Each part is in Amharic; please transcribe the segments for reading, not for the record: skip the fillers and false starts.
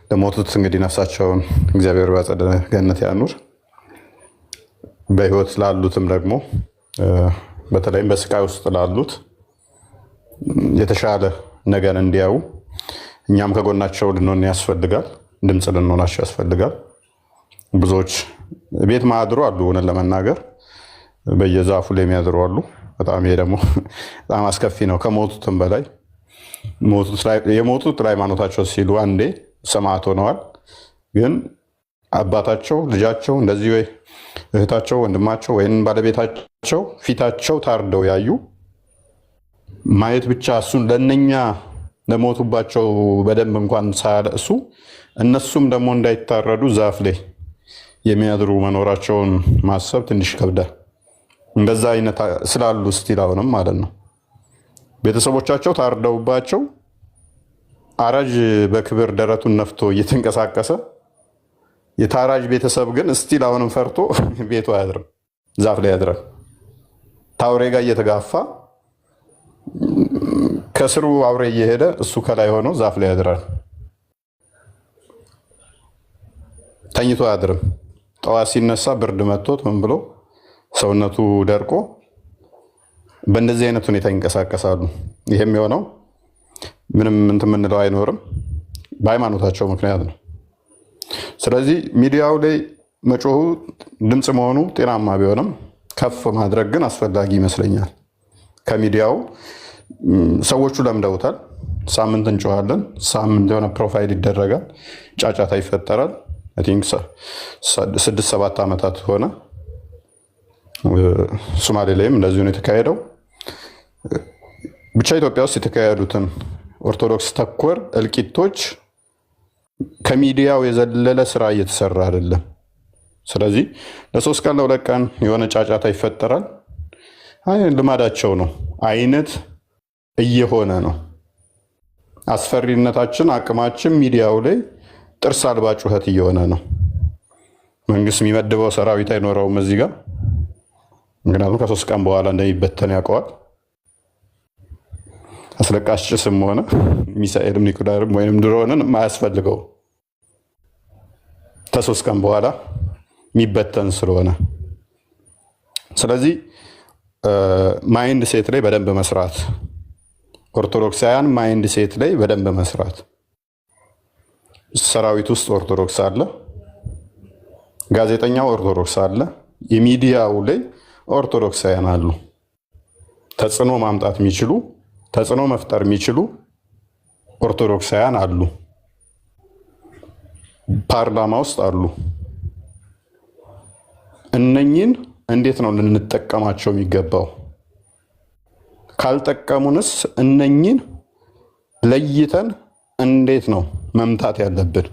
ለሞቱት እንግዲህ ነፍሳቸውን እግዚአብሔር በአጸደ ገነት ያኑር። በህይወት ላሉትም ደግሞ በተለይም በስቃይ ውስጥ ላሉት የተሻለ ነገር እንዲያዩ እኛም ከጎናቸው ልንሆን ያስፈልጋል። ድምፅ ልንሆናቸው ያስፈልጋል። ብዙዎች ቤት ማድሩ አሉ፣ ሆነን ለመናገር በየዛፉ ላይ የሚያድሩ አሉ። በጣም ይሄ ደግሞ በጣም አስከፊ ነው። ከሞቱትም በላይ የሞቱት ለሃይማኖታቸው ሲሉ አንዴ ሰማዕት ሆነዋል። ግን አባታቸው፣ ልጃቸው፣ እንደዚህ ወይ እህታቸው፣ ወንድማቸው ወይም ባለቤታቸው ፊታቸው ታርደው ያዩ ማየት ብቻ እሱን ለነኛ ለሞቱባቸው በደንብ እንኳን ሳያለቅሱ እነሱም ደግሞ እንዳይታረዱ ዛፍ ላይ የሚያድሩ መኖራቸውን ማሰብ ትንሽ ይከብዳል። እንደዛ አይነት ስላሉ ስቲል አሁንም ማለት ነው ቤተሰቦቻቸው ታርደውባቸው አራጅ በክብር ደረቱን ነፍቶ እየተንቀሳቀሰ የታራጅ ቤተሰብ ግን ስቲል አሁንም ፈርቶ ቤቱ አያድርም፣ ዛፍ ላይ ያድራል። ታውሬ ጋር እየተጋፋ ከስሩ አውሬ እየሄደ እሱ ከላይ ሆኖ ዛፍ ላይ ያድራል። ተኝቶ አያድርም። ጠዋት ሲነሳ ብርድ መቶት ምን ብሎ ሰውነቱ ደርቆ በእንደዚህ አይነት ሁኔታ ይንቀሳቀሳሉ። ይሄም የሆነው ምንም እንትን የምንለው አይኖርም፣ በሃይማኖታቸው ምክንያት ነው። ስለዚህ ሚዲያው ላይ መጮሁ ድምፅ መሆኑ ጤናማ ቢሆንም ከፍ ማድረግ ግን አስፈላጊ ይመስለኛል። ከሚዲያው ሰዎቹ ለምደውታል። ሳምንት እንጮሃለን፣ ሳምንት የሆነ ፕሮፋይል ይደረጋል፣ ጫጫታ ይፈጠራል። አይ ቲንክ 6-7 ዓመታት ሆነ። ሶማሌ ላይም እንደዚሁ ነው የተካሄደው። ብቻ ኢትዮጵያ ውስጥ የተካሄዱትን ኦርቶዶክስ ተኮር እልቂቶች ከሚዲያው የዘለለ ስራ እየተሰራ አይደለም። ስለዚህ ለ3 ቀን ለ2 ቀን የሆነ ጫጫታ ይፈጠራል። አይ ልማዳቸው ነው አይነት እየሆነ ነው። አስፈሪነታችን አቅማችን ሚዲያው ላይ ጥርስ አልባ ጩኸት እየሆነ ነው። መንግስት የሚመድበው ሰራዊት አይኖረውም እዚህ ጋር፣ ምክንያቱም ከ3 ቀን በኋላ እንደሚበተን ያውቀዋል። አስለቃሽ ጭስም ሆነ ሚሳኤልም ኒኩለርም ወይም ድሮንን የማያስፈልገው ከ3 ቀን በኋላ የሚበተን ስለሆነ፣ ስለዚህ ማይንድ ሴት ላይ በደንብ መስራት፣ ኦርቶዶክሳውያን ማይንድ ሴት ላይ በደንብ መስራት። ሰራዊት ውስጥ ኦርቶዶክስ አለ፣ ጋዜጠኛው ኦርቶዶክስ አለ፣ የሚዲያው ላይ ኦርቶዶክሳውያን አሉ። ተጽዕኖ ማምጣት የሚችሉ ተጽዕኖ መፍጠር የሚችሉ ኦርቶዶክሳውያን አሉ፣ ፓርላማ ውስጥ አሉ። እነኚህን እንዴት ነው ልንጠቀማቸው የሚገባው? ካልጠቀሙንስ እነኚህን ለይተን እንዴት ነው መምታት ያለብን?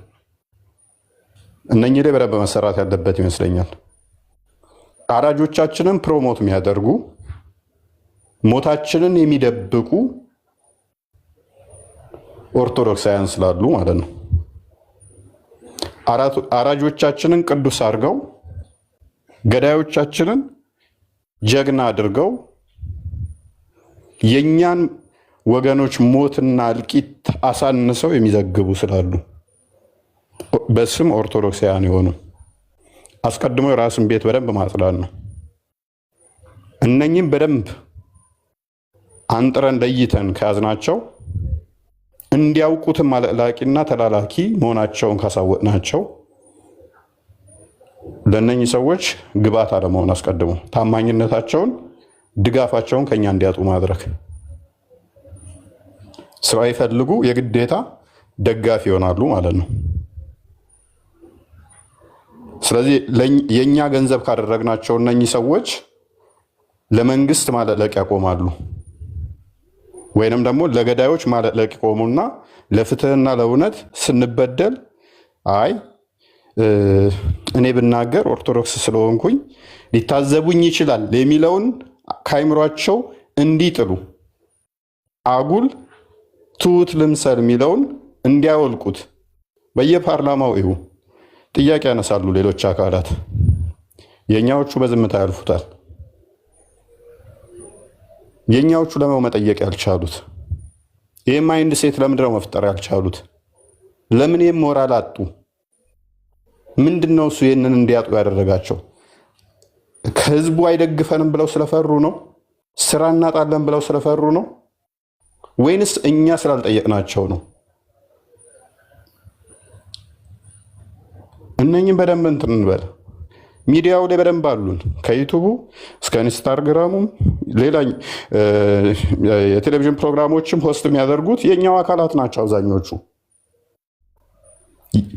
እነኚህ ላይ በደንብ መሰራት ያለበት ይመስለኛል። አራጆቻችንን ፕሮሞት የሚያደርጉ ሞታችንን የሚደብቁ ኦርቶዶክሳውያን ስላሉ ማለት ነው። አራጆቻችንን ቅዱስ አድርገው ገዳዮቻችንን ጀግና አድርገው የኛን ወገኖች ሞትና እልቂት አሳንሰው የሚዘግቡ ስላሉ በስም ኦርቶዶክሳውያን የሆኑ አስቀድሞ የራስን ቤት በደንብ ማጽዳት ነው። እነኚህም በደንብ አንጥረን ለይተን ከያዝናቸው እንዲያውቁትም አላላቂና ተላላኪ መሆናቸውን ካሳወቅናቸው ለእነኚህ ሰዎች ግባት አለመሆን አስቀድሞ ታማኝነታቸውን ድጋፋቸውን ከኛ እንዲያጡ ማድረግ። ስራ ይፈልጉ የግዴታ ደጋፊ ይሆናሉ ማለት ነው። ስለዚህ የኛ ገንዘብ ካደረግናቸው እነኚህ ሰዎች ለመንግስት ማለቅለቅ ያቆማሉ፣ ወይንም ደግሞ ለገዳዮች ማለቅለቅ ይቆሙና ለፍትህና ለእውነት ስንበደል አይ እኔ ብናገር ኦርቶዶክስ ስለሆንኩኝ ሊታዘቡኝ ይችላል የሚለውን ከአይምሯቸው እንዲጥሉ አጉል ትሁት ልምሰል የሚለውን እንዲያወልቁት በየፓርላማው ይሁ ጥያቄ ያነሳሉ ሌሎች አካላት። የኛዎቹ በዝምታ ያልፉታል። የኛዎቹ ለምን መጠየቅ ያልቻሉት? ይህ ማይንድ ሴት ለምንድነው መፍጠር ያልቻሉት? ለምን ሞራል አጡ? ምንድነው እሱ ይህንን እንዲያጡ ያደረጋቸው? ከህዝቡ አይደግፈንም ብለው ስለፈሩ ነው? ስራ እናጣለን ብለው ስለፈሩ ነው? ወይንስ እኛ ስላልጠየቅናቸው ነው? እነኝም በደንብ እንትን እንበል። ሚዲያው ላይ በደንብ አሉን፣ ከዩቱቡ እስከ ኢንስታግራሙም ሌላ የቴሌቪዥን ፕሮግራሞችም ሆስት የሚያደርጉት የኛው አካላት ናቸው። አብዛኞቹ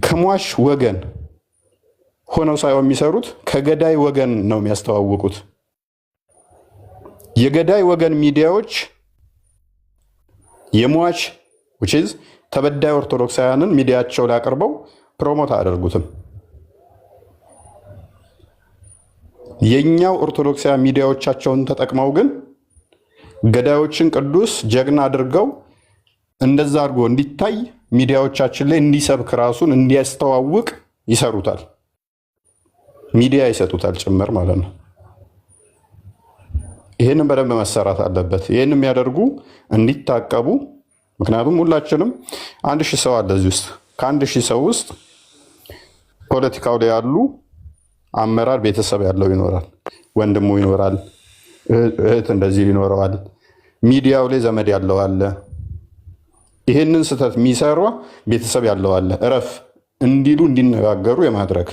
ከሟሽ ወገን ሆነው ሳይሆን የሚሰሩት ከገዳይ ወገን ነው የሚያስተዋውቁት። የገዳይ ወገን ሚዲያዎች የሟች ተበዳይ ኦርቶዶክሳውያንን ሚዲያቸው ላይ አቅርበው ፕሮሞት አያደርጉትም። የኛው ኦርቶዶክሳውያን ሚዲያዎቻቸውን ተጠቅመው ግን ገዳዮችን ቅዱስ ጀግና አድርገው እንደዛ አድርጎ እንዲታይ ሚዲያዎቻችን ላይ እንዲሰብክ ራሱን እንዲያስተዋውቅ ይሰሩታል። ሚዲያ ይሰጡታል ጭምር ማለት ነው። ይህንን በደንብ መሰራት አለበት። ይህን የሚያደርጉ እንዲታቀቡ። ምክንያቱም ሁላችንም 1000 ሰው አለ እዚህ ውስጥ። ከ1000 ሰው ውስጥ ፖለቲካው ላይ ያሉ አመራር ቤተሰብ ያለው ይኖራል፣ ወንድሙ ይኖራል፣ እህት እንደዚህ ይኖረዋል፣ ሚዲያው ላይ ዘመድ ያለው አለ። ይህንን ስህተት የሚሰራ ቤተሰብ ያለው አለ። እረፍ እንዲሉ እንዲነጋገሩ የማድረግ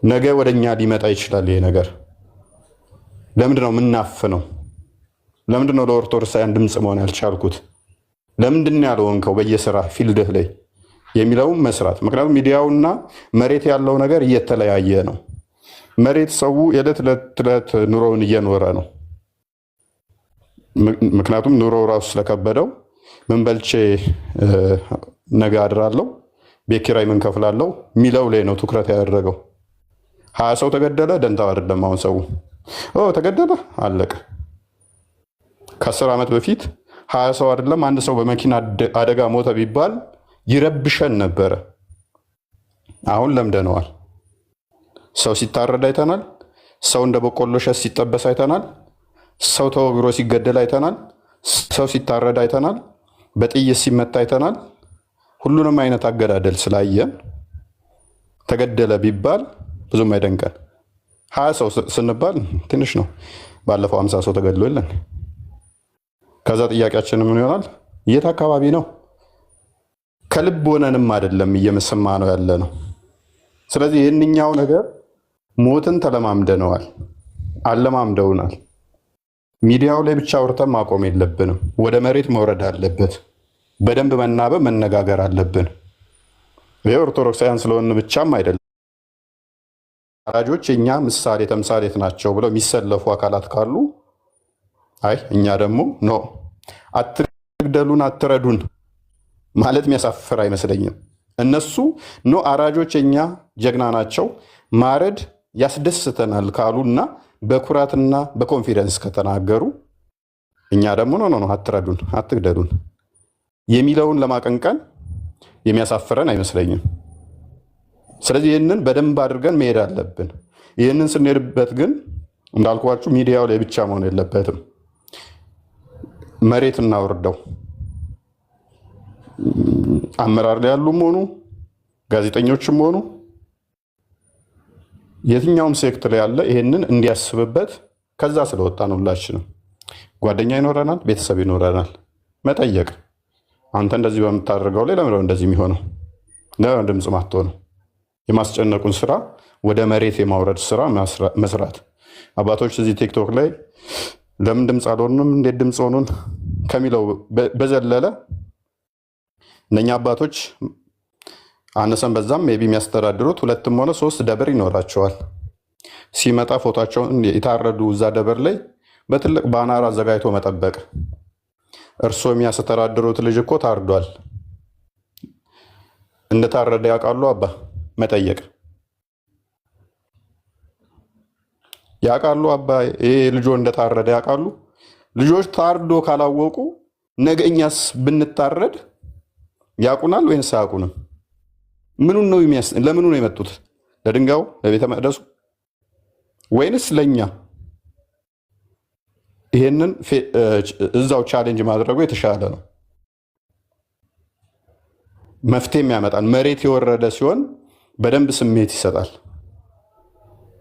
ነገ ወደኛ ሊመጣ ይችላል ይሄ ነገር። ለምንድነው የምናፍነው? ለምንድነው ለኦርቶዶክሳውያን ድምፅ መሆን ያልቻልኩት? ለምንድን ያልሆንከው በየስራ ፊልድህ ላይ የሚለውን መስራት። ምክንያቱም ሚዲያውና መሬት ያለው ነገር እየተለያየ ነው። መሬት ሰው የዕለት ዕለት ኑሮውን እየኖረ ነው። ምክንያቱም ኑሮ ራሱ ስለከበደው ምን በልቼ ነገ አድራለሁ፣ ቤት ኪራይ ምን ከፍላለሁ የሚለው ላይ ነው ትኩረት ያደረገው። 20 ሰው ተገደለ ደንታው አይደለም። አሁን ሰው ተገደለ አለቀ። ከ10 ዓመት በፊት 20 ሰው አይደለም አንድ ሰው በመኪና አደጋ ሞተ ቢባል ይረብሸን ነበረ። አሁን ለምደነዋል። ሰው ሲታረድ አይተናል። ሰው እንደ በቆሎ እሸት ሲጠበስ አይተናል። ሰው ተወግሮ ሲገደል አይተናል። ሰው ሲታረድ አይተናል። በጥይት ሲመታ አይተናል። ሁሉንም አይነት አገዳደል ስላየን ተገደለ ቢባል ብዙም አይደንቀን። 20 ሰው ስንባል ትንሽ ነው። ባለፈው 50 ሰው ተገድሎ የለን። ከዛ ጥያቄያችን ምን ይሆናል? የት አካባቢ ነው? ከልብ ሆነንም አይደለም እየሰማ ነው ያለ ነው። ስለዚህ ይህንኛው ነገር ሞትን ተለማምደነዋል፣ አለማምደውናል። ሚዲያው ላይ ብቻ አውርተን ማቆም የለብንም። ወደ መሬት መውረድ አለበት። በደንብ መናበብ፣ መነጋገር አለብን። ይህ ኦርቶዶክሳውያን ስለሆን ብቻም አይደለም። አራጆች የኛ ምሳሌ ተምሳሌት ናቸው ብለው የሚሰለፉ አካላት ካሉ አይ እኛ ደግሞ ኖ አትግደሉን፣ አትረዱን ማለት የሚያሳፍር አይመስለኝም። እነሱ ኖ አራጆች የኛ ጀግና ናቸው ማረድ ያስደስተናል ካሉና በኩራትና በኮንፊደንስ ከተናገሩ እኛ ደግሞ ኖ አትረዱን፣ አትግደሉን የሚለውን ለማቀንቀን የሚያሳፍረን አይመስለኝም። ስለዚህ ይህንን በደንብ አድርገን መሄድ አለብን። ይህንን ስንሄድበት ግን እንዳልኳችሁ ሚዲያው ላይ ብቻ መሆን የለበትም። መሬት እናውርደው። አመራር ላይ ያሉም ሆኑ ጋዜጠኞችም ሆኑ የትኛውም ሴክተር ላይ ያለ ይሄንን እንዲያስብበት። ከዛ ስለወጣን ሁላችንም ጓደኛ ይኖረናል፣ ቤተሰብ ይኖረናል። መጠየቅ አንተ እንደዚህ በምታደርገው ላይ ለምን እንደዚህ የሚሆነው ለምን ድምፅ ማትሆነው? የማስጨነቁን ስራ ወደ መሬት የማውረድ ስራ መስራት። አባቶች እዚህ ቲክቶክ ላይ ለምን ድምፅ አልሆንም እንዴት ድምፅ ሆኑን ከሚለው በዘለለ እነኛ አባቶች አነሰን በዛም ሜይ ቢ የሚያስተዳድሩት 2 ሆነ 3 ደብር ይኖራቸዋል። ሲመጣ ፎቶቸውን የታረዱ እዛ ደብር ላይ በትልቅ ባናር አዘጋጅቶ መጠበቅ። እርስዎ የሚያስተዳድሩት ልጅ እኮ ታርዷል፣ እንደታረደ ያውቃሉ? አባ መጠየቅ ያውቃሉ? አባ ይሄ ልጆ እንደታረደ ያውቃሉ? ልጆች ታርዶ ካላወቁ ነገኛስ ብንታረድ ያውቁናል ወይንስ አያውቁንም? ምኑን ነው ለምኑ ነው የመጡት? ለድንጋዩ ለቤተ መቅደሱ ወይንስ ለኛ? ይሄንን እዛው ቻሌንጅ ማድረጉ የተሻለ ነው። መፍትሄም ያመጣል። መሬት የወረደ ሲሆን በደንብ ስሜት ይሰጣል።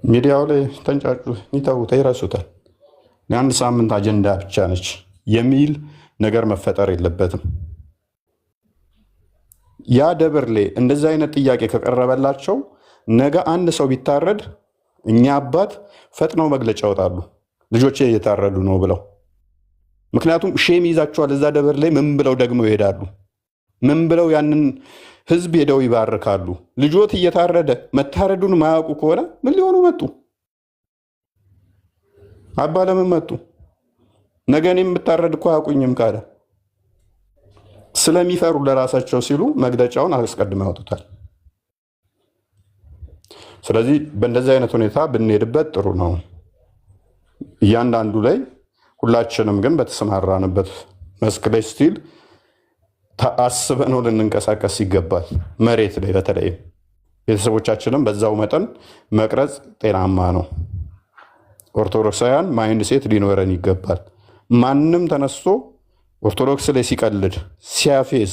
ሚዲያው ላይ ተንጫጩ ይተውት ይረሱታል። የአንድ ሳምንት አጀንዳ ብቻ ነች የሚል ነገር መፈጠር የለበትም። ያ ደብር ላይ እንደዚህ አይነት ጥያቄ ከቀረበላቸው ነገ አንድ ሰው ቢታረድ እኛ አባት ፈጥነው መግለጫ ያወጣሉ፣ ልጆቼ እየታረዱ ነው ብለው። ምክንያቱም ሼም ይዛቸዋል። እዛ ደብር ላይ ምን ብለው ደግሞ ይሄዳሉ? ምን ብለው ያንን ህዝብ ሄደው ይባርካሉ? ልጆት እየታረደ መታረዱን ማያውቁ ከሆነ ምን ሊሆኑ መጡ? አባ ለምን መጡ? ነገ እኔም የምታረድ እኮ አያውቁኝም ካለ ስለሚፈሩ ለራሳቸው ሲሉ መግለጫውን አስቀድመው ያወጡታል። ስለዚህ በእንደዚህ አይነት ሁኔታ ብንሄድበት ጥሩ ነው። እያንዳንዱ ላይ ሁላችንም ግን በተሰማራንበት መስክ ላይ ስቲል አስበነው ልንንቀሳቀስ ይገባል። መሬት ላይ በተለይም ቤተሰቦቻችንም በዛው መጠን መቅረጽ ጤናማ ነው። ኦርቶዶክሳውያን ማይንድ ሴት ሊኖረን ይገባል። ማንም ተነስቶ ኦርቶዶክስ ላይ ሲቀልድ ሲያፌዝ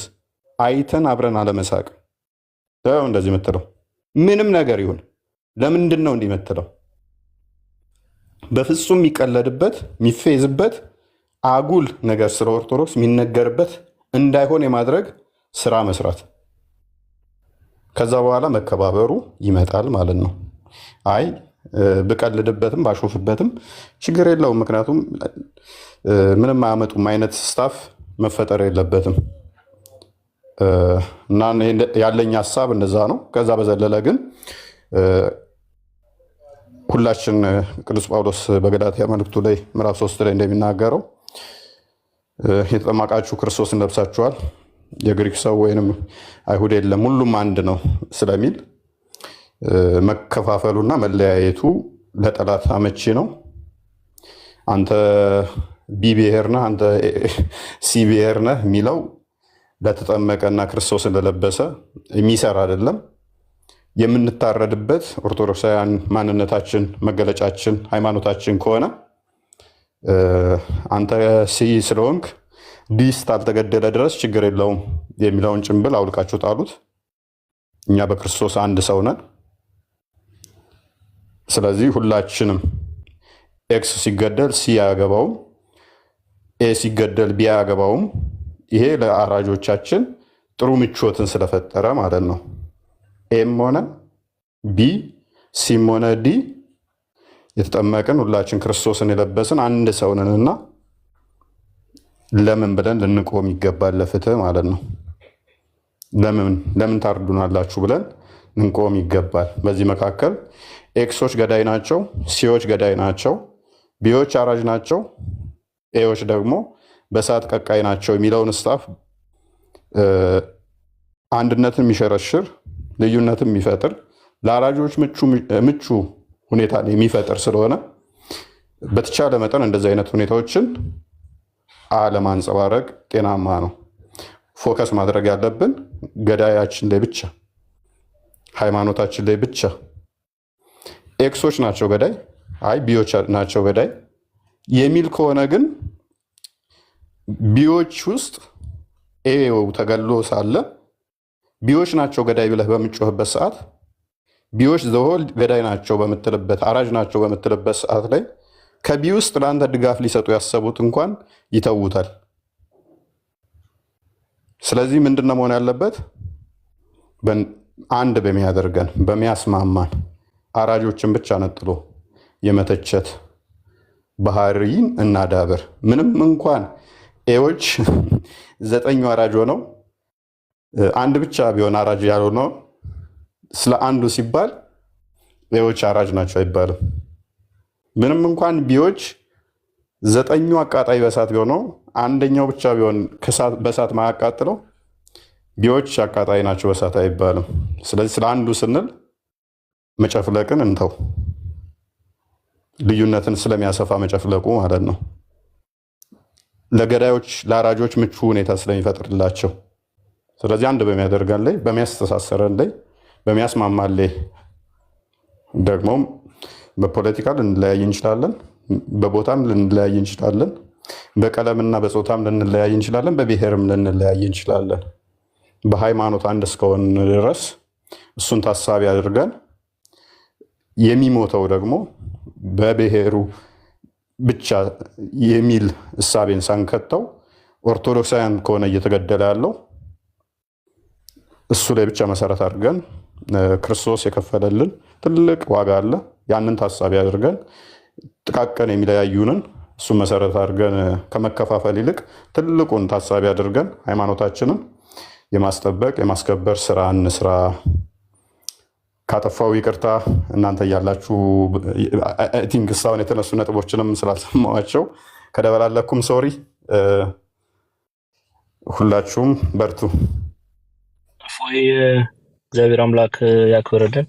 አይተን አብረን አለመሳቅ። እንደዚህ የምትለው ምንም ነገር ይሁን ለምንድን ነው እንዲህ የምትለው? በፍጹም የሚቀለድበት የሚፌዝበት አጉል ነገር ስለ ኦርቶዶክስ የሚነገርበት እንዳይሆን የማድረግ ስራ መስራት። ከዛ በኋላ መከባበሩ ይመጣል ማለት ነው። አይ ብቀልድበትም ባሾፍበትም ችግር የለውም፣ ምክንያቱም ምንም አያመጡም አይነት ስታፍ መፈጠር የለበትም እና ያለኝ ሀሳብ እንደዛ ነው። ከዛ በዘለለ ግን ሁላችን ቅዱስ ጳውሎስ በገላትያ መልእክቱ ላይ ምዕራፍ 3 ላይ እንደሚናገረው የተጠመቃችሁ ክርስቶስን ለብሳችኋል፣ የግሪክ ሰው ወይንም አይሁድ የለም ሁሉም አንድ ነው ስለሚል መከፋፈሉና መለያየቱ ለጠላት አመቺ ነው። አንተ ቢ ብሔር ነህ፣ አንተ ሲ ብሔር ነህ የሚለው ለተጠመቀና ክርስቶስን ለለበሰ የሚሰራ አይደለም። የምንታረድበት ኦርቶዶክሳውያን ማንነታችን መገለጫችን ሃይማኖታችን ከሆነ አንተ ሲ ስለሆንክ ዲ እስካልተገደለ ድረስ ችግር የለውም የሚለውን ጭንብል አውልቃችሁ ጣሉት። እኛ በክርስቶስ አንድ ሰው ነን። ስለዚህ ሁላችንም ኤክስ ሲገደል ሲ አያገባውም፣ ኤ ሲገደል ቢ አያገባውም። ይሄ ለአራጆቻችን ጥሩ ምቾትን ስለፈጠረ ማለት ነው። ኤም ሆነ ቢ ሲም ሆነ ዲ የተጠመቅን ሁላችን ክርስቶስን የለበስን አንድ ሰው ነንና ለምን ብለን ልንቆም ይገባል፣ ለፍትህ ማለት ነው። ለምን ታርዱናላችሁ ብለን ልንቆም ይገባል። በዚህ መካከል ኤክሶች ገዳይ ናቸው፣ ሲዎች ገዳይ ናቸው፣ ቢዎች አራጅ ናቸው፣ ኤዎች ደግሞ በእሳት ቀቃይ ናቸው የሚለውን ስታፍ አንድነትን የሚሸረሽር ልዩነትን የሚፈጥር ለአራጆች ምቹ ሁኔታ የሚፈጥር ስለሆነ በተቻለ መጠን እንደዚህ አይነት ሁኔታዎችን አለማንጸባረቅ ጤናማ ነው። ፎከስ ማድረግ ያለብን ገዳያችን ላይ ብቻ፣ ሃይማኖታችን ላይ ብቻ። ኤክሶች ናቸው ገዳይ፣ አይ ቢዎች ናቸው ገዳይ የሚል ከሆነ ግን ቢዎች ውስጥ ኤው ተገሎ ሳለ ቢዎች ናቸው ገዳይ ብለህ በምጮህበት ሰዓት ቢዎች ዘሆል ገዳይ ናቸው በምትልበት አራጅ ናቸው በምትልበት ሰዓት ላይ ከቢ ውስጥ ለአንተ ድጋፍ ሊሰጡ ያሰቡት እንኳን ይተውታል። ስለዚህ ምንድነው መሆን ያለበት? አንድ በሚያደርገን በሚያስማማን አራጆችን ብቻ ነጥሎ የመተቸት ባህሪን እናዳብር። ምንም እንኳን ኤዎች 9 አራጅ ሆነው አንድ ብቻ ቢሆን አራጅ ያልሆነው ስለ አንዱ ሲባል ኤዎች አራጅ ናቸው አይባልም። ምንም እንኳን ቢዎች 9 አቃጣይ በሳት ቢሆነው አንደኛው ብቻ ቢሆን በሳት ማያቃጥለው ቢዎች አቃጣይ ናቸው በሳት አይባልም። ስለዚህ ስለ አንዱ ስንል መጨፍለቅን እንተው፣ ልዩነትን ስለሚያሰፋ መጨፍለቁ ማለት ነው። ለገዳዮች ለአራጆች ምቹ ሁኔታ ስለሚፈጥርላቸው። ስለዚህ አንድ በሚያደርገን ላይ በሚያስተሳሰረን ላይ በሚያስማማን ላይ ደግሞም በፖለቲካ ልንለያይ እንችላለን፣ በቦታም ልንለያይ እንችላለን፣ በቀለምና በጾታም ልንለያይ እንችላለን፣ በብሔርም ልንለያይ እንችላለን። በሃይማኖት አንድ እስከሆን ድረስ እሱን ታሳቢ አድርገን የሚሞተው ደግሞ በብሔሩ ብቻ የሚል እሳቤን ሳንከተው ኦርቶዶክሳውያን ከሆነ እየተገደለ ያለው እሱ ላይ ብቻ መሰረት አድርገን ክርስቶስ የከፈለልን ትልቅ ዋጋ አለ። ያንን ታሳቢ አድርገን ጥቃቅን የሚለያዩንን እሱን መሰረት አድርገን ከመከፋፈል ይልቅ ትልቁን ታሳቢ አድርገን ሃይማኖታችንን የማስጠበቅ የማስከበር ስራ እንስራ። ካጠፋው ይቅርታ እናንተ ያላችሁ አይ ቲንክ እስካሁን የተነሱ ነጥቦችንም ስላልሰማኋቸው ከደበላለኩም ሶሪ። ሁላችሁም በርቱ። እፎይ እግዚአብሔር አምላክ ያክብርልን።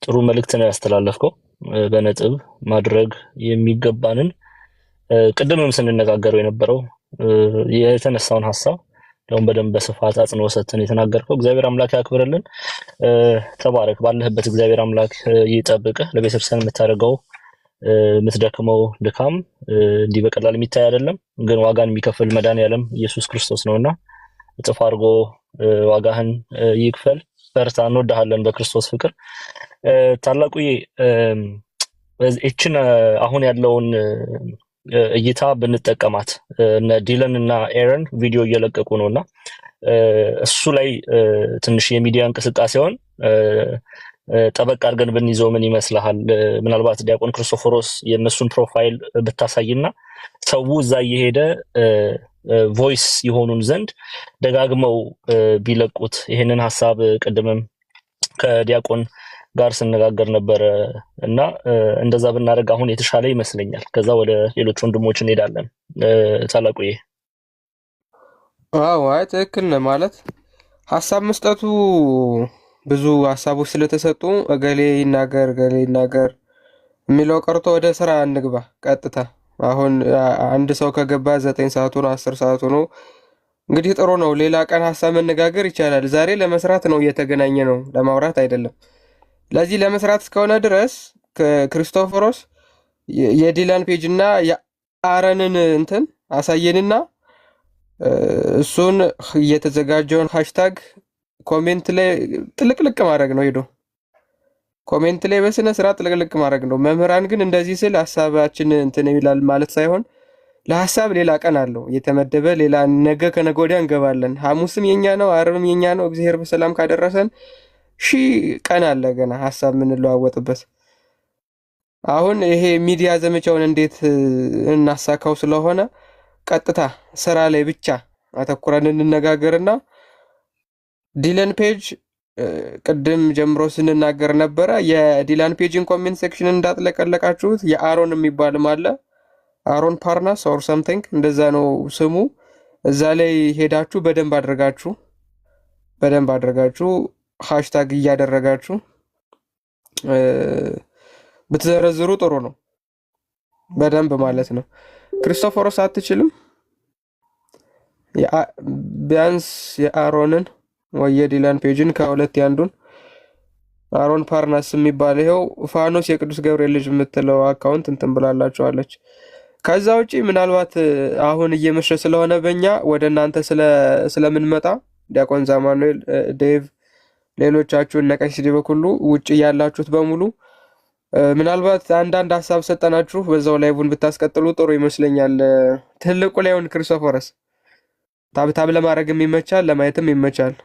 ጥሩ መልእክት ነው ያስተላለፍከው። በነጥብ ማድረግ የሚገባንን ቅድምም ስንነጋገረው የነበረው የተነሳውን ሐሳብ ደግሞ በደንብ በስፋት አጽንኦ ሰጥተን የተናገርከው እግዚአብሔር አምላክ ያክብርልን። ተባረክ። ባለህበት እግዚአብሔር አምላክ ይጠብቅህ። ለቤተክርስቲያን የምታደርገው የምትደክመው ድካም እንዲህ በቀላል የሚታይ አይደለም፣ ግን ዋጋን የሚከፍል መድኃኒዓለም ኢየሱስ ክርስቶስ ነውና እጥፍ አድርጎ ዋጋህን ይክፈል። በርታ። እንወድሃለን በክርስቶስ ፍቅር። ታላቁዬ እችን አሁን ያለውን እይታ ብንጠቀማት እነ ዲለን እና ኤረን ቪዲዮ እየለቀቁ ነውና እሱ ላይ ትንሽ የሚዲያ እንቅስቃሴውን ጠበቅ አድርገን ብንይዘው ምን ይመስልሃል? ምናልባት ዲያቆን ክርስቶፎሮስ የእነሱን ፕሮፋይል ብታሳይና ሰው እዛ እየሄደ ቮይስ የሆኑን ዘንድ ደጋግመው ቢለቁት። ይሄንን ሐሳብ ቅድምም ከዲያቆን ጋር ስነጋገር ነበረ እና እንደዛ ብናደርግ አሁን የተሻለ ይመስለኛል። ከዛ ወደ ሌሎች ወንድሞች እንሄዳለን። ታላቁዬ። አዎ አይ ትክክል ነህ። ማለት ሐሳብ መስጠቱ ብዙ ሐሳቦች ስለተሰጡ እገሌ ይናገር የሚለው ቀርቶ ወደ ስራ እንግባ ቀጥታ። አሁን አንድ ሰው ከገባ 9 ሰዓቱ ነው 10 ሰዓቱ ነው። እንግዲህ ጥሩ ነው። ሌላ ቀን ሐሳብ መነጋገር ይቻላል። ዛሬ ለመስራት ነው እየተገናኘ ነው፣ ለማውራት አይደለም። ለዚህ ለመስራት እስከሆነ ድረስ ክርስቶፎሮስ የዲላን ፔጅ እና የአረንን እንትን አሳየንና እሱን እየተዘጋጀውን ሃሽታግ ኮሜንት ላይ ጥልቅልቅ ማድረግ ነው። ሄዶ ኮሜንት ላይ በስነ ስርዓት ጥልቅልቅ ማድረግ ነው። መምህራን ግን እንደዚህ ስል ሐሳባችን እንትን ይላል ማለት ሳይሆን ለሐሳብ ሌላ ቀን አለው የተመደበ። ሌላ ነገ ከነገ ወዲያ እንገባለን። ሐሙስም የኛ ነው፣ ዓርብም የኛ ነው። እግዚአብሔር በሰላም ካደረሰን ቀን አለ ገና ሐሳብ የምንለዋወጥበት። አሁን ይሄ ሚዲያ ዘመቻውን እንዴት እናሳካው ስለሆነ ቀጥታ ስራ ላይ ብቻ አተኩረን እንነጋገርና ዲለን ፔጅ ቅድም ጀምሮ ስንናገር ነበረ። የዲላን ፔጅን ኮሜንት ሴክሽን እንዳጥለቀለቃችሁት የአሮን የሚባልም አለ፣ አሮን ፓርናስ ኦር ሰምቲንግ እንደዛ ነው ስሙ። እዛ ላይ ሄዳችሁ በደንብ አድርጋችሁ ሃሽታግ እያደረጋችሁ ብትዘረዝሩ ጥሩ ነው። በደንብ ማለት ነው። ክርስቶፎሮስ አትችልም? ቢያንስ የአሮንን ወይ የዲላን ፔጅን ከሁለት ያንዱን አሮን ፓርናስ የሚባል ይኸው ፋኖስ የቅዱስ ገብርኤል ልጅ የምትለው አካውንት እንትን ብላላችኋለች። ከዛ ውጪ ምናልባት አሁን እየመሸ ስለሆነ በእኛ ወደ እናንተ ስለምንመጣ ዲያቆን ዛማኑኤል፣ ዴቭ፣ ሌሎቻችሁ እነ ቀሲስ በኩሉ ውጭ ያላችሁት በሙሉ ምናልባት አንዳንድ ሀሳብ ሰጠናችሁ በዛው ላይቡን ብታስቀጥሉ ጥሩ ይመስለኛል። ትልቁ ላይውን ክርስቶፎረስ ታብታብ ለማድረግም ይመቻል፣ ለማየትም ይመቻል።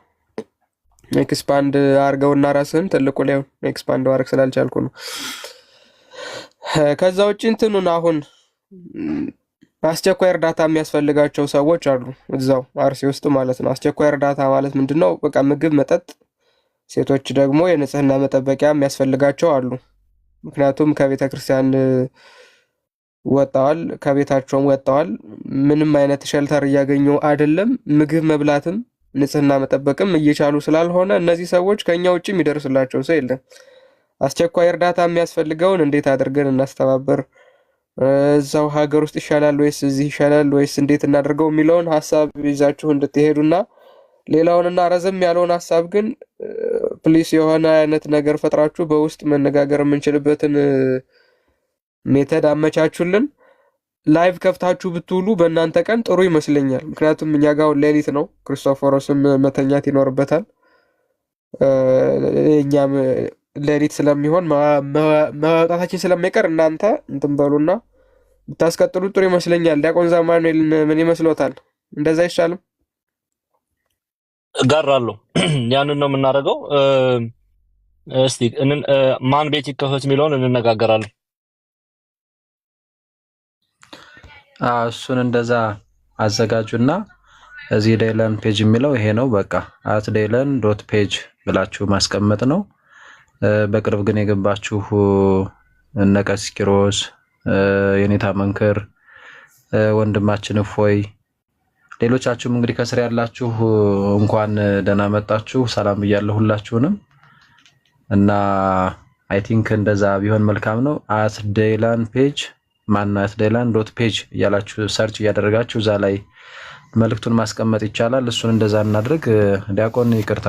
ኤክስፓንድ አርገውና ራስህን ትልቁ ላይውን ኤክስፓንድ ማድረግ ስላልቻልኩ ነው። ከዛ ውጭ እንትኑን አሁን አስቸኳይ እርዳታ የሚያስፈልጋቸው ሰዎች አሉ እዛው አርሲ ውስጥ ማለት ነው። አስቸኳይ እርዳታ ማለት ምንድነው? በቃ ምግብ፣ መጠጥ፣ ሴቶች ደግሞ የንጽህና መጠበቂያ የሚያስፈልጋቸው አሉ። ምክንያቱም ከቤተ ክርስቲያን ወጣዋል፣ ከቤታቸውም ወጣዋል። ምንም አይነት ሸልተር እያገኙ አይደለም። ምግብ መብላትም ንጽህና መጠበቅም እየቻሉ ስላልሆነ እነዚህ ሰዎች ከኛ ውጭ የሚደርስላቸው ሰው የለም። አስቸኳይ እርዳታ የሚያስፈልገውን እንዴት አድርገን እናስተባበር፣ እዛው ሀገር ውስጥ ይሻላል ወይስ እዚህ ይሻላል ወይስ እንዴት እናደርገው የሚለውን ሀሳብ ይዛችሁ እንድትሄዱና ሌላውንና ረዘም ያለውን ሀሳብ ግን ፕሊስ የሆነ አይነት ነገር ፈጥራችሁ በውስጥ መነጋገር የምንችልበትን ሜተድ አመቻቹልን። ላይቭ ከፍታችሁ ብትውሉ በእናንተ ቀን ጥሩ ይመስለኛል። ምክንያቱም እኛ ጋር ሌሊት ነው፣ ክርስቶፎሮስም መተኛት ይኖርበታል። እኛም ሌሊት ስለሚሆን መውጣታችን ስለማይቀር እናንተ እንትን በሉና ብታስቀጥሉ ጥሩ ይመስለኛል። ዲያቆን ዛማኑኤል ምን ይመስሎታል? እንደዛ አይሻልም? እጋራለሁ። ያንን ነው የምናደርገው። እስቲ ማን ቤት ይከፈት የሚለውን እንነጋገራለን። እሱን እንደዛ አዘጋጁና እዚህ ዴይለን ፔጅ የሚለው ይሄ ነው። በቃ @daylen.page ብላችሁ ማስቀመጥ ነው። በቅርብ ግን የገባችሁ እነ ቀሲስ ኪሮስ፣ የኔታ መንክር፣ ወንድማችን እፎይ፣ ሌሎቻችሁም እንግዲህ ከስር ያላችሁ እንኳን ደህና መጣችሁ፣ ሰላም ብያለሁ ሁላችሁንም። እና አይ ቲንክ እንደዛ ቢሆን መልካም ነው። @daylen.page @daylen.page እያላችሁ ሰርች እያደረጋችሁ እዛ ላይ መልእክቱን ማስቀመጥ ይቻላል። እሱን እንደዛ እናድርግ። ዲያቆን ይቅርታ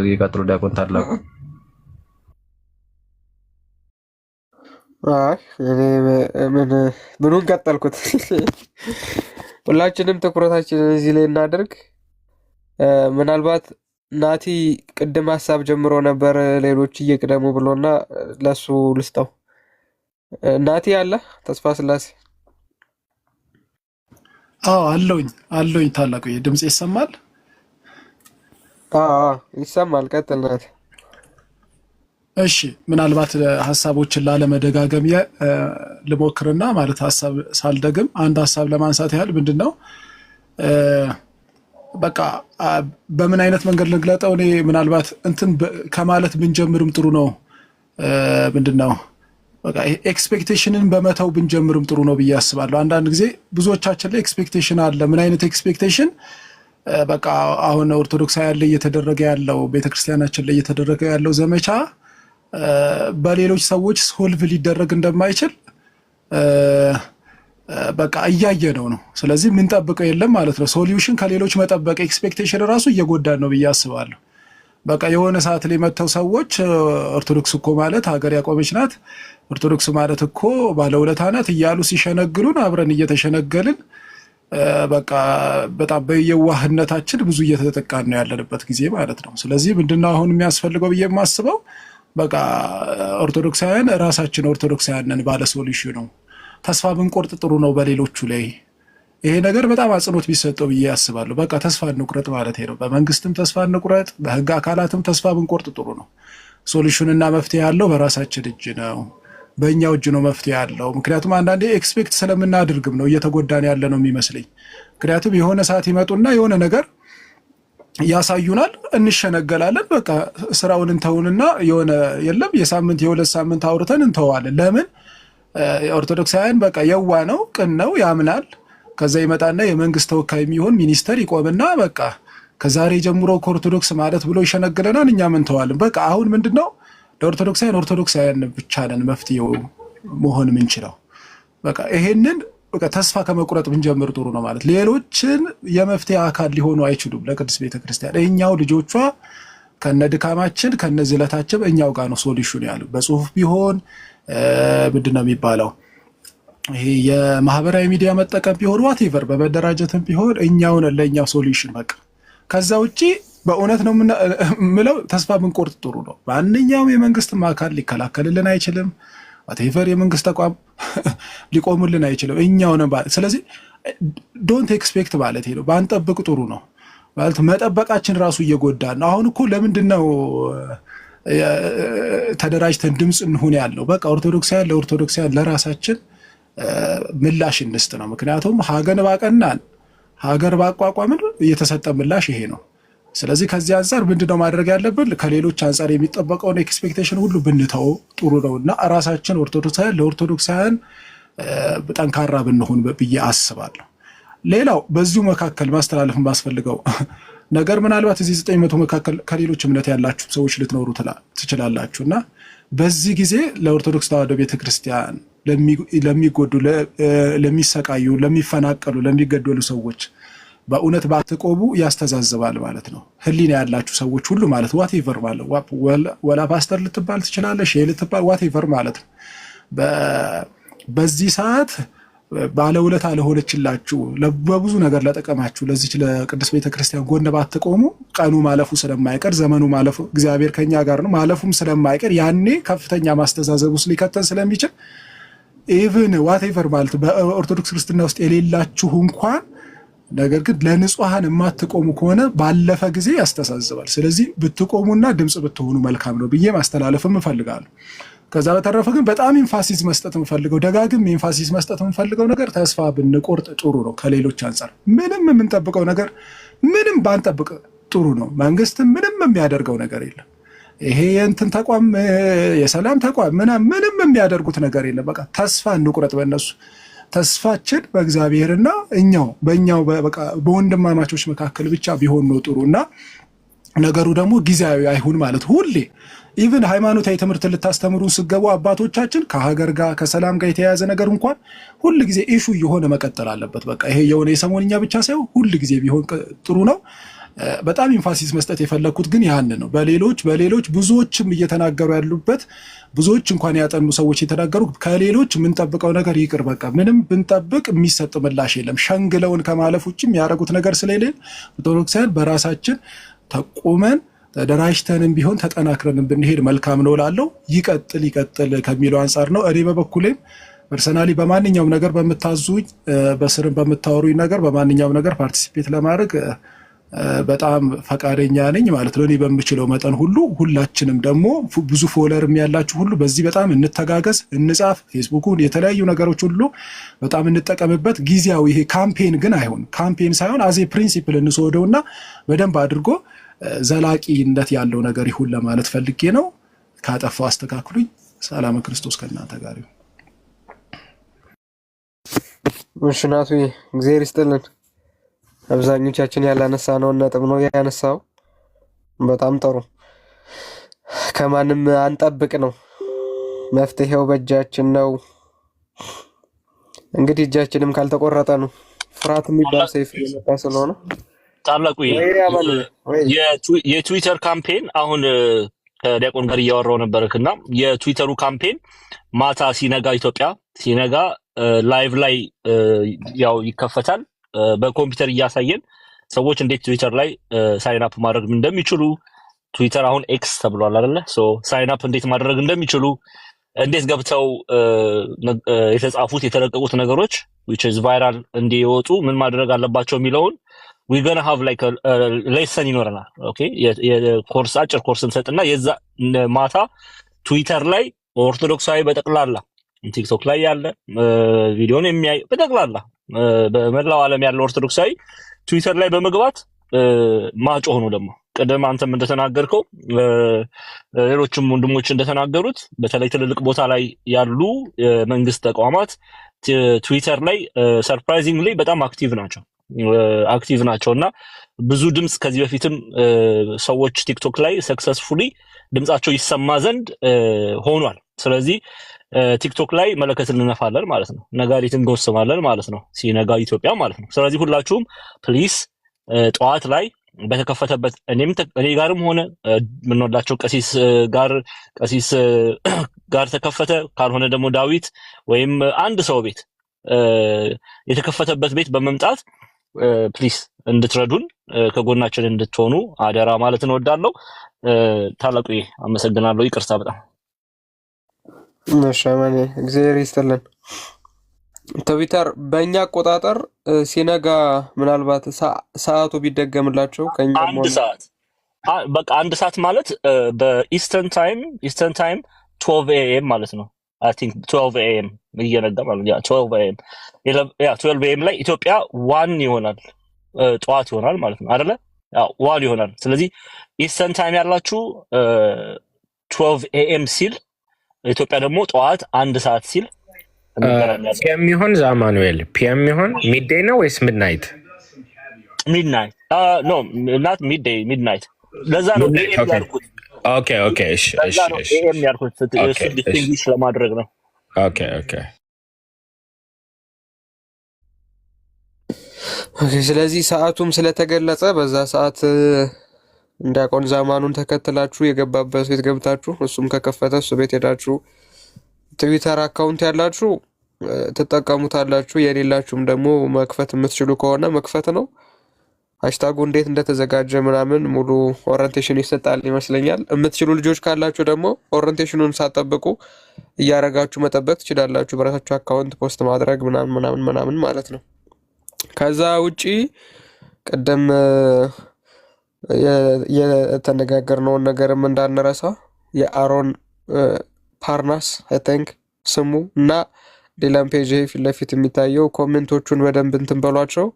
ይቀጥሉ። ዲያቆን ታላቁ። እኔ ምኑን ቀጠልኩት? ሁላችንም ትኩረታችንን እዚህ ላይ እናድርግ። ምናልባት ናቲ ቅድም ሀሳብ ጀምሮ ነበር ሌሎች እየቅደሙ ብሎና ለሱ ልስጠው። ናቲ አለ ተስፋ ስላሴ? አለኝ። ታላቁ ድምጽ ይሰማል? ይሰማል። ቀጥል ናቲ። እሺ፣ ምናልባት ሀሳቦችን ላለመደጋገም ልሞክርና ማለት ሀሳብ ሳልደግም አንድ ሀሳብ ለማንሳት ያህል ምንድነው በቃ በምን አይነት መንገድ ልግለጠው? እኔ ምናልባት እንትን ከማለት ብንጀምርም ጥሩ ነው። ምንድነው በቃ ኤክስፔክቴሽንን በመተው ብንጀምርም ጥሩ ነው ብዬ አስባለሁ። አንዳንድ ጊዜ ብዙዎቻችን ላይ ኤክስፔክቴሽን አለ። ምን አይነት ኤክስፔክቴሽን? በቃ አሁን ኦርቶዶክሳውያን ላይ እየተደረገ ያለው ቤተክርስቲያናችን ላይ እየተደረገ ያለው ዘመቻ በሌሎች ሰዎች ሶልቭ ሊደረግ እንደማይችል በቃ እያየነው ነው። ስለዚህ የምንጠብቀው የለም ማለት ነው። ሶሉሽን ከሌሎች መጠበቅ ኤክስፔክቴሽን ራሱ እየጎዳን ነው ብዬ አስባለሁ። በቃ የሆነ ሰዓት ላይ መጥተው ሰዎች ኦርቶዶክስ እኮ ማለት ሀገር ያቆመች ናት፣ ኦርቶዶክስ ማለት እኮ ባለውለታ ናት እያሉ ሲሸነግሉን አብረን እየተሸነገልን በቃ በጣም በየዋህነታችን ብዙ እየተጠቃን ነው ያለንበት ጊዜ ማለት ነው። ስለዚህ ምንድነው አሁን የሚያስፈልገው ብዬ የማስበው በቃ ኦርቶዶክሳውያን ራሳችን ኦርቶዶክሳውያንን ባለ ሶሉሽኑ ነው። ተስፋ ብንቆርጥ ጥሩ ነው በሌሎቹ ላይ። ይሄ ነገር በጣም አጽንኦት ቢሰጠው ብዬ ያስባለሁ። በቃ ተስፋ እንቁረጥ ማለት ነው። በመንግስትም ተስፋ እንቁረጥ፣ በህግ አካላትም ተስፋ ብንቆርጥ ጥሩ ነው። ሶሉሽንና መፍትሄ ያለው በራሳችን እጅ ነው፣ በእኛው እጅ ነው መፍትሄ ያለው። ምክንያቱም አንዳንዴ ኤክስፔክት ስለምናደርግም ነው እየተጎዳን ያለ ነው የሚመስለኝ። ምክንያቱም የሆነ ሰዓት ይመጡና የሆነ ነገር ያሳዩናል፣ እንሸነገላለን። በቃ ስራውን እንተውንና የሆነ የለም የሳምንት የሁለት ሳምንት አውርተን እንተዋለን። ለምን? ኦርቶዶክሳውያን በቃ የዋ ነው፣ ቅን ነው፣ ያምናል። ከዛ ይመጣና የመንግስት ተወካይ የሚሆን ሚኒስተር ይቆምና በቃ ከዛሬ ጀምሮ ከኦርቶዶክስ ማለት ብሎ ይሸነግለናል፣ እኛም እንተዋለን። በቃ አሁን ምንድነው ኦርቶዶክሳውያን ብቻ ነን መፍትሄው መሆን የምንችለው። በቃ ይሄንን በቃ ተስፋ ከመቁረጥ ብንጀምር ጥሩ ነው ማለት። ሌሎችን የመፍትሄ አካል ሊሆኑ አይችሉም ለቅድስት ቤተክርስቲያን። እኛው ልጆቿ ከነድካማችን ከነዝለታችን እኛው ጋር ነው ሶሉሽን ያለው። በጽሁፍ ቢሆን ምንድነው የሚባለው ይሄ የማህበራዊ ሚዲያ መጠቀም ቢሆን ዋቴቨር በመደራጀትም ቢሆን እኛውን ለእኛው ሶሉሽን በቃ። ከዛ ውጪ በእውነት ነው የምለው ተስፋ ብንቆርጥ ጥሩ ነው። ማንኛውም የመንግስትም አካል ሊከላከልልን አይችልም። ዋቴቨር የመንግስት ተቋም ሊቆሙልን አይችልም። እኛው ነን። ስለዚህ ዶንት ኤክስፔክት ማለት ነው። ባንጠብቅ ጥሩ ነው ማለት። መጠበቃችን ራሱ እየጎዳን ነው። አሁን እኮ ለምንድነው ተደራጅተን ድምፅ እንሁን ያለው? በቃ ኦርቶዶክሳውያን ለኦርቶዶክሳውያን ለራሳችን ምላሽ እንስጥ ነው። ምክንያቱም ሀገር ባቀናን ሀገር ባቋቋምን እየተሰጠ ምላሽ ይሄ ነው። ስለዚህ ከዚህ አንጻር ምንድነው ማድረግ ያለብን? ከሌሎች አንጻር የሚጠበቀውን ኤክስፔክቴሽን ሁሉ ብንተው ጥሩ ነው እና ራሳችን ኦርቶዶክሳውያን ለኦርቶዶክሳውያን ጠንካራ ብንሆን ብዬ አስባለሁ። ሌላው በዚሁ መካከል ማስተላለፍ ባስፈልገው ነገር ምናልባት እዚህ 900 መካከል ከሌሎች እምነት ያላችሁ ሰዎች ልትኖሩ ትችላላችሁ እና በዚህ ጊዜ ለኦርቶዶክስ ተዋሕዶ ቤተክርስቲያን ለሚጎዱ፣ ለሚሰቃዩ፣ ለሚፈናቀሉ፣ ለሚገደሉ ሰዎች በእውነት ባትቆሙ ያስተዛዝባል ማለት ነው። ህሊና ያላችሁ ሰዎች ሁሉ ማለት ዋቴቨር ማለት ወላ ፓስተር ልትባል ትችላለሽ፣ ሼህ ልትባል ዋቴቨር ማለት ነው። በዚህ ሰዓት ባለውለታ ለሆነችላችሁ በብዙ ነገር ለጠቀማችሁ ለዚች ለቅድስት ቤተክርስቲያን ጎን ባትቆሙ ቀኑ ማለፉ ስለማይቀር ዘመኑ ማለፉ እግዚአብሔር ከኛ ጋር ነው ማለፉም ስለማይቀር ያኔ ከፍተኛ ማስተዛዘብ ውስጥ ሊከተን ስለሚችል ኢቭን ዋትኤቨር ማለት በኦርቶዶክስ ክርስትና ውስጥ የሌላችሁ እንኳን ነገር ግን ለንጹሃን የማትቆሙ ከሆነ ባለፈ ጊዜ ያስተሳዝባል። ስለዚህ ብትቆሙና ድምጽ ብትሆኑ መልካም ነው ብዬ ማስተላለፍም እፈልጋለሁ። ከዛ በተረፈ ግን በጣም ኢንፋሲስ መስጠት የምፈልገው ደጋግም ኢንፋሲስ መስጠት የምፈልገው ነገር ተስፋ ብንቆርጥ ጥሩ ነው። ከሌሎች አንጻር ምንም የምንጠብቀው ነገር ምንም ባንጠብቅ ጥሩ ነው። መንግስት ምንም የሚያደርገው ነገር የለም። ይሄ የእንትን ተቋም የሰላም ተቋም ምንም የሚያደርጉት ነገር የለም። በቃ ተስፋ እንቁረጥ በእነሱ። ተስፋችን በእግዚአብሔርና በእኛው በቃ በወንድማማቾች መካከል ብቻ ቢሆን ነው ጥሩና ነገሩ ደግሞ ጊዜያዊ አይሁን ማለት ሁሌ ኢቭን ሃይማኖታዊ ትምህርት ልታስተምሩን ስገቡ አባቶቻችን ከሀገር ጋር ከሰላም ጋር የተያያዘ ነገር እንኳን ሁል ጊዜ ኢሹ የሆነ መቀጠል አለበት። በቃ ይሄ የሆነ የሰሞንኛ ብቻ ሳይሆን ሁል ጊዜ ቢሆን ጥሩ ነው። በጣም ኢንፋሲስ መስጠት የፈለኩት ግን ያን ነው። በሌሎች ብዙዎችም እየተናገሩ ያሉበት ብዙዎች እንኳን ያጠኑ ሰዎች የተናገሩ ከሌሎች የምንጠብቀው ነገር ይቅር፣ በቃ ምንም ብንጠብቅ የሚሰጥ ምላሽ የለም። ሸንግለውን ከማለፍ ውጭ ያደረጉት ነገር ስለሌለ ኦርቶዶክሳውያን በራሳችን ተቆመን ተደራጅተንም ቢሆን ተጠናክረን ብንሄድ መልካም ነው እላለሁ። ይቀጥል ከሚለው አንጻር ነው። እኔ በበኩሌም ፐርሰናሊ በማንኛውም ነገር በምታዙኝ በስርም በምታወሩኝ ነገር በማንኛውም ነገር ፓርቲሲፔት ለማድረግ በጣም ፈቃደኛ ነኝ ማለት ነው። እኔ በምችለው መጠን ሁሉ ሁላችንም ደግሞ ብዙ ፎሎወርም ያላችሁ ሁሉ በዚህ በጣም እንተጋገዝ፣ እንጻፍ፣ ፌስቡኩን የተለያዩ ነገሮች ሁሉ በጣም እንጠቀምበት። ጊዜያዊ ይሄ ካምፔን ግን አይሆን ካምፔን ሳይሆን አዜ ፕሪንሲፕል እንስወደውና በደንብ አድርጎ ዘላቂነት ያለው ነገር ይሁን ለማለት ፈልጌ ነው። ካጠፋው አስተካክሉኝ። ሰላም ክርስቶስ ከእናንተ ጋር ይሁን። ምሽናቱ እግዚአብሔር ይስጥልን። አብዛኞቻችን ያላነሳነውን ነጥብ ነው ያነሳው። በጣም ጥሩ። ከማንም አንጠብቅ ነው፣ መፍትሄው በእጃችን ነው። እንግዲህ እጃችንም ካልተቆረጠ ነው። ፍርሃት የሚባል ሰይፍ የመጣ ስለሆነ ታላቁ የትዊተር ካምፔን አሁን ከዲያቆን ጋር እያወራው ነበርክና የትዊተሩ ካምፔን ማታ ሲነጋ ኢትዮጵያ ሲነጋ ላይቭ ላይ ያው ይከፈታል። በኮምፒውተር እያሳየን ሰዎች እንዴት ትዊተር ላይ ሳይን አፕ ማድረግ እንደሚችሉ ትዊተር አሁን ኤክስ ተብሏል አይደለ? ሶ ሳይን አፕ እንዴት ማድረግ እንደሚችሉ እንዴት ገብተው የተጻፉት የተለቀቁት ነገሮች which is viral እንዲወጡ ምን ማድረግ አለባቸው የሚለውን we gonna have like a lesson ይኖረናል። ኦኬ የኮርስ አጭር ኮርስ እንሰጥና የዛ ማታ ትዊተር ላይ ኦርቶዶክሳዊ በጠቅላላ ቲክቶክ ላይ ያለ ቪዲዮን የሚያይ በጠቅላላ በመላው ዓለም ያለው ኦርቶዶክሳዊ ትዊተር ላይ በመግባት ማጮህ ነው። ደግሞ ቀደም አንተም እንደተናገርከው ሌሎችም ወንድሞች እንደተናገሩት በተለይ ትልልቅ ቦታ ላይ ያሉ መንግስት ተቋማት ትዊተር ላይ ሰርፕራይዚንግሊ በጣም አክቲቭ ናቸውና ብዙ ድምጽ ከዚህ በፊትም ሰዎች ቲክቶክ ላይ ሰክሰስፉሊ ድምጻቸው ይሰማ ዘንድ ሆኗል። ስለዚህ ቲክቶክ ላይ መለከት እንነፋለን ማለት ነው። ነጋሪት እንጎስማለን ማለት ነው። ሲነጋ ኢትዮጵያ ማለት ነው። ስለዚህ ሁላችሁም ፕሊስ ጠዋት ላይ በተከፈተበት እኔ ጋርም ሆነ ምንወዳቸው ቀሲስ ጋር ተከፈተ ካልሆነ ደግሞ ዳዊት ወይም አንድ ሰው ቤት የተከፈተበት ቤት በመምጣት ፕሊስ እንድትረዱን ከጎናችን እንድትሆኑ አደራ ማለት እንወዳለሁ። ታላቁ አመሰግናለሁ። ይቅርታ በጣም ነሻማኔ እግዚአብሔር ይስጥልን። ትዊተር በእኛ አቆጣጠር ሲነጋ ምናልባት ሰዓቱ ቢደገምላቸው ከኛ አንድ ሰዓት በቃ አንድ ሰዓት ማለት በኢስተርን ታይም 12 AM ማለት ነው። I think 12 AM እየነጋ ማለት ነው። 12 AM ላይ ኢትዮጵያ 1 ይሆናል፣ ጠዋት ይሆናል ማለት ነው አይደለ? 1 ይሆናል። ስለዚህ ኢስተርን ታይም ያላችሁ 12 AM ሲል ኢትዮጵያ ደግሞ ጠዋት 1 ሰዓት ሲል ፒኤም ይሆን ዛማኑኤል ፒኤም ይሆን ሚድዴይ ነው ወይስ ሚድናይት? ሚድናይት ኖ ናት ሚድዴይ ሚድናይት። ለዛ ነው ኤኤም ያልኩት። ኦኬ እሺ ኤኤም ያልኩት ዲስቲንግዊሽ ለማድረግ ነው። ኦኬ ስለዚህ ሰዓቱም ስለተገለጸ በዛ ሰዓት እንዲያቆን ዛማኑን ተከትላችሁ የገባበት ቤት ገብታችሁ እሱም ከከፈተ እሱ ቤት ሄዳችሁ ትዊተር አካውንት ያላችሁ ትጠቀሙታላችሁ። የሌላችሁም ደግሞ መክፈት የምትችሉ ከሆነ መክፈት ነው። ሃሽታጉ እንዴት እንደተዘጋጀ ምናምን ሙሉ ኦሪንቴሽን ይሰጣል ይመስለኛል። የምትችሉ ልጆች ካላችሁ ደግሞ ኦሪንቴሽኑን ሳትጠብቁ እያረጋችሁ መጠበቅ ትችላላችሁ። በራሳችሁ አካውንት ፖስት ማድረግ ምናምን ማለት ነው። ከዛ ውጪ ቅድም የተነጋገርነውን ነገርም እንዳንረሳ የአሮን ፓርናስ አይ ቲንክ ስሙ እና ዲላን ፔጅ ፊት ለፊት የሚታየው ኮሜንቶቹን በደንብ እንትን በሏቸው።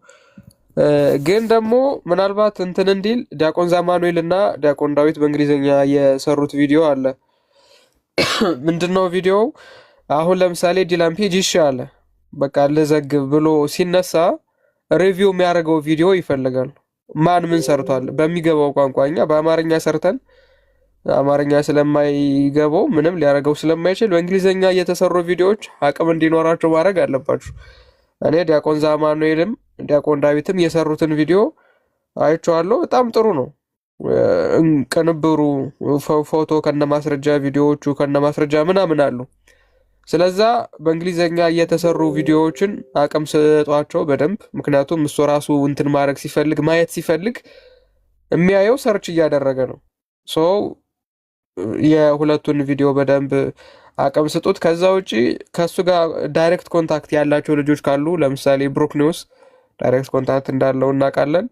ግን ደግሞ ምናልባት እንትን እንዲል ዲያቆን ዛማኑኤል እና ዲያቆን ዳዊት በእንግሊዝኛ የሰሩት ቪዲዮ አለ። ምንድነው ቪዲዮው? አሁን ለምሳሌ ዲላን ፔጅ ይሻለ በቃ ልዘግብ ብሎ ሲነሳ ሪቪው የሚያደርገው ቪዲዮ ይፈልጋል። ማን ምን ሰርቷል በሚገባው ቋንቋ። እኛ በአማርኛ ሰርተን አማርኛ ስለማይገባው ምንም ሊያደርገው ስለማይችል በእንግሊዝኛ የተሰሩ ቪዲዮዎች አቅም እንዲኖራቸው ማድረግ አለባችሁ። እኔ ዲያቆን ዛማኑኤልም ዲያቆን ዳዊትም የሰሩትን ቪዲዮ አይቼዋለሁ። በጣም ጥሩ ነው። ቅንብሩ፣ ፎቶ ከነማስረጃ፣ ቪዲዮዎቹ ከነማስረጃ ምናምን አሉ። ስለዛ በእንግሊዝኛ የተሰሩ ቪዲዮዎችን አቅም ስጧቸው በደንብ። ምክንያቱም እሱ ራሱ እንትን ማድረግ ሲፈልግ ማየት ሲፈልግ የሚያየው ሰርች እያደረገ ነው። ሶ የሁለቱን ቪዲዮ በደንብ አቅም ስጡት። ከዛ ውጪ ከሱ ጋር ዳይሬክት ኮንታክት ያላቸው ልጆች ካሉ ለምሳሌ ብሩክ ኒውስ ዳይሬክት ኮንታክት እንዳለው እናውቃለን።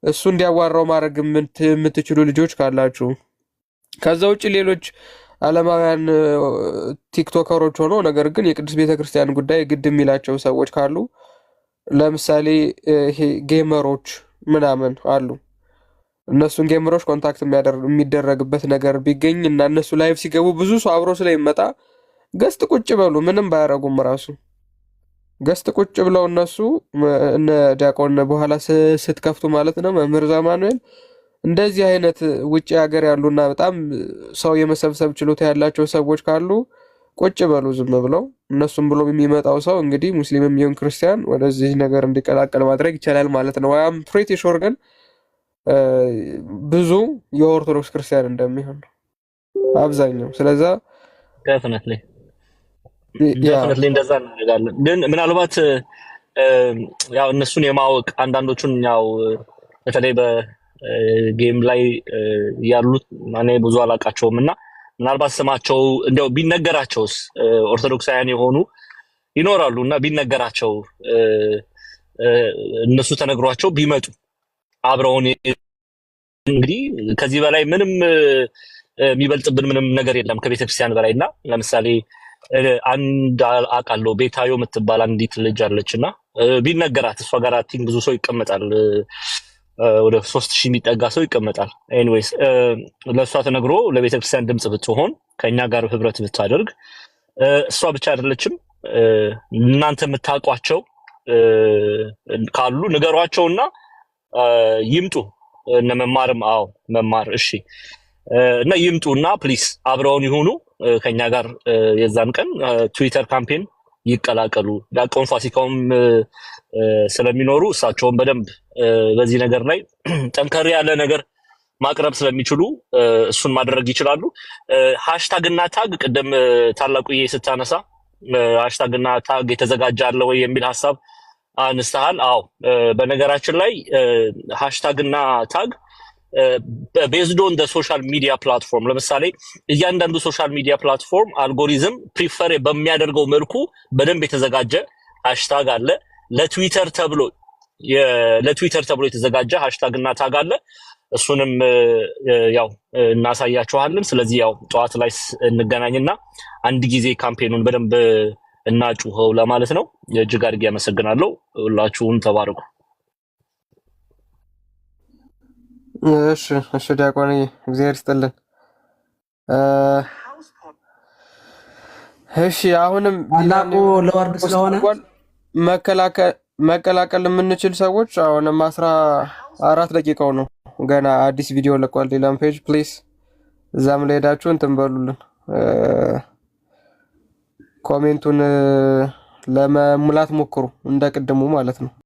እሱ እንዲያዋራው ማድረግ የምትችሉ ልጆች ካላችሁ፣ ከዛ ውጪ ሌሎች ዓለማውያን ቲክቶከሮች ሆኖ ነገር ግን የቅዱስ ቤተክርስቲያን ጉዳይ ግድ የሚላቸው ሰዎች ካሉ ለምሳሌ ይሄ ጌመሮች ምናምን አሉ። እነሱን ጌመሮች ኮንታክት የሚደረግበት ነገር ቢገኝ እና እነሱ ላይቭ ሲገቡ ብዙ ሰው አብሮ ስለሚመጣ ገስት ቁጭ በሉ። ምንም ባያረጉም ራሱ ገስት ቁጭ ብለው እነሱ እነ ዲያቆን በኋላ ስትከፍቱ ማለት ነው መምህር ዛማኑኤል እንደዚህ አይነት ውጭ ሀገር ያሉና በጣም ሰው የመሰብሰብ ችሎታ ያላቸው ሰዎች ካሉ ቁጭ በሉ ዝም ብለው። እነሱም ብሎ የሚመጣው ሰው እንግዲህ ሙስሊምም ይሁን ክርስቲያን ወደዚህ ነገር እንዲቀላቀል ማድረግ ይቻላል ማለት ነው። አም ፕሪቲ ሹር ግን ብዙ የኦርቶዶክስ ክርስቲያን እንደሚሆን አብዛኛው። ስለዛ ደፍነትሊ እንደዛ እናደርጋለን። ግን ምናልባት ያው እነሱን የማወቅ አንዳንዶቹን ያው በተለይ በጌም ላይ ያሉት እኔ ብዙ አላውቃቸውም እና ምናልባት ስማቸው እንዲያው ቢነገራቸውስ ኦርቶዶክሳውያን የሆኑ ይኖራሉ እና ቢነገራቸው እነሱ ተነግሯቸው ቢመጡ አብረውን እንግዲህ ከዚህ በላይ ምንም የሚበልጥብን ምንም ነገር የለም ከቤተክርስቲያን በላይ እና ለምሳሌ አንድ አውቃለሁ ቤታዮ የምትባል አንዲት ልጅ አለች እና ቢነገራት እሷ ጋር ቲንክ ብዙ ሰው ይቀመጣል፣ ወደ 3000 የሚጠጋ ሰው ይቀመጣል። ኤኒዌይስ ለእሷ ተነግሮ ለቤተክርስቲያን ድምጽ ብትሆን ከኛ ጋር ህብረት ብታደርግ እሷ ብቻ አይደለችም እናንተ የምታውቋቸው ካሉ ንገሯቸውና ይምጡ። እነ መማርም አዎ መማር እሺ እና ይምጡና ፕሊስ አብረውን ይሁኑ ከኛ ጋር የዛን ቀን ትዊተር ካምፔን ይቀላቀሉ። ዲያቆን ፋሲካውም ስለሚኖሩ እሳቸውን በደንብ በዚህ ነገር ላይ ጠንከር ያለ ነገር ማቅረብ ስለሚችሉ እሱን ማድረግ ይችላሉ። ሃሽታግ እና ታግ ቅድም ታላቁዬ ስታነሳ ሃሽታግ እና ታግ የተዘጋጀ አለ ወይ የሚል ሐሳብ አንስተሃል። አዎ በነገራችን ላይ ሃሽታግ እና ታግ ቤዝድ ኦን ሶሻል ሚዲያ ፕላትፎርም ለምሳሌ እያንዳንዱ ሶሻል ሚዲያ ፕላትፎርም አልጎሪዝም ፕሪፈር በሚያደርገው መልኩ በደንብ የተዘጋጀ ሃሽታግ አለ። ለትዊተር ተብሎ የተዘጋጀ ሃሽታግ እና ታግ አለ። እሱንም ያው እናሳያችኋለን። ስለዚህ ያው ጠዋት ላይ እንገናኝና አንድ ጊዜ ካምፔኑን በደንብ እናጩኸው ለማለት ነው። እጅግ አድርጌ አመሰግናለሁ። ሁላችሁም ተባረኩ። እሺ ዲያቆን እግዚአብሔር ይስጥልን። እሺ አሁንም ታላቁ ለወርድ ስለሆነ መቀላቀል የምንችል ሰዎች አሁንም 14 ደቂቃው ነው። ገና አዲስ ቪዲዮ ለቋል ዲላን ፔጅ ፕሊዝ እዛም ላይ ሄዳችሁ እንትን በሉልን። ኮሜንቱን ለመሙላት ሞክሩ እንደ ቅድሙ ማለት ነው።